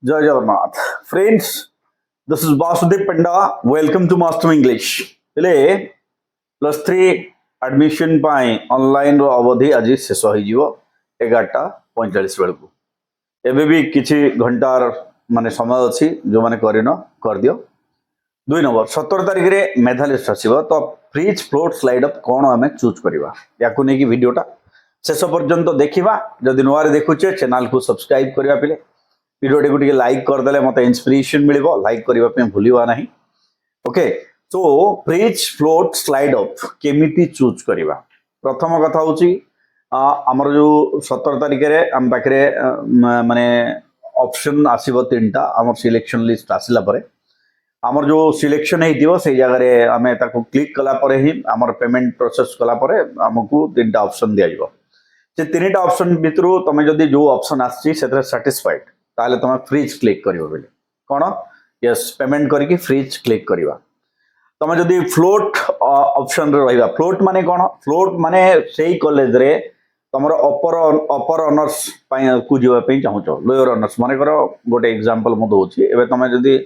जय Jagannath friends this is Vasudev Panda welcome to master English हेले +3 admission पाई online रो अवधि आज शेष हो 11:45 बेलू एबे भी किछि घंटार माने समय अच्छी जो माने करिनो कर दियो 2 नंबर 17 तारिख रे मेधा लिस्ट आसीबो तो फ्रीज फ्लोट स्लाइड अप कोन हमें चूज करबा याकु नै कि वीडियोटा शेष पर्यंत देखिबा जदि नुआरे देखुचे चैनल को सब्सक्राइब करबा पिले वीडियो को टिके लाइक करदेले मत इंस्पिरेशन मिलिबो लाइक करबा पे भूलिबा नाही okay so freeze float slide up केमिति चूज करबा प्रथम कथा होची हमर जो 17 तारिख रे हम पाखरे माने ऑप्शन आसीबो तीनटा हमर सिलेक्शन लिस्ट आसिला परे हमर जो सिलेक्शन हेतिबो से जगह रे हमें ताको क्लिक कला परे ही हमर पेमेंट प्रोसेस कला परे हमकु तीनटा ऑप्शन दिया जिवो से तीनटा ऑप्शन भितरु तमे जदी जो ऑप्शन आछि सेतरे सैटिस्फाइड ताले तमे फ्रीज क्लिक करिवो बेले कोन यस पेमेंट करके फ्रीज क्लिक करिवा तमे जदी फ्लोट ऑप्शन रे रहिबा फ्लोट माने कोन फ्लोट माने सेही कॉलेज रे तमरो अपर ऑनर्स को जीवा पे चाहूचो लोअर ऑनर्स माने करो गोटे एग्जांपल मो दोची एबे तमे जदी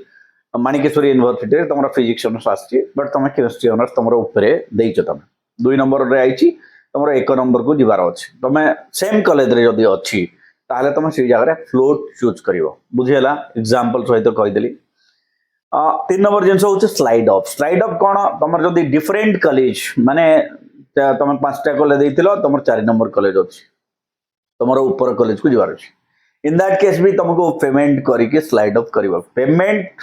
माणिकेश्वरी यूनिवर्सिटी रे तमरो फिजिक्स ऑनर्स आछि बट तमे केमिस्ट्री ऑनर्स तमरो ऊपरे देइचो तमे 2 नंबर रे आइची तमरो 1 नंबर को जीवार अछि तमे सेम कॉलेज रे जदी अछि ताले तुम से जगह फ्लोट चूज करिवो बुझियला एग्जांपल सहित कहि देली 3 नंबर जिंस होचे स्लाइड अप कोन तमर जदी डिफरेंट कॉलेज माने तुम 5टा कॉलेज देइतिलो तमर 4 नंबर कॉलेज अछि तमर ऊपर कॉलेज को जीवार अछि इन दैट केस भी तुमको पेमेंट करी के स्लाइड अप करिवो पेमेंट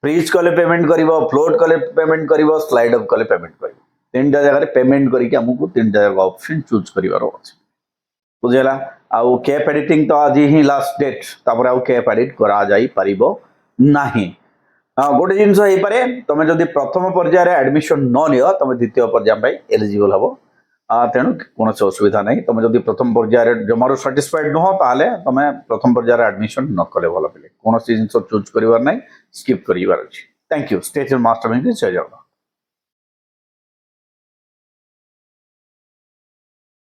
फ्रीज कले पेमेंट करिवो फ्लोट कले पेमेंट करिवो स्लाइड अप कले पेमेंट करिवो तीनटा जगह पेमेंट करी के हमको तीनटा जगह ऑप्शन चूज करिवार अछि बुझेला आउ कैप एडिटिंग तो आज ही लास्ट डेट तापर आउ कैप एडिट करा जाई परिबो नाही गोटे जिंस हे पारे तमे जदी प्रथम पर्याय रे एडमिशन न नियो तमे द्वितीय पर्याय पई एलिजिबल हबो तेनु कोनो असुविधा नाही तमे जदी प्रथम पर्याय रे जमारो सैटिस्फाइड न हो ताले तमे प्रथम पर्याय रे एडमिशन न कले भलो पिले कोनो जिंस चूज करिवार नाही स्किप करिवार अछि thank you stay tune master English जय जगन्नाथ।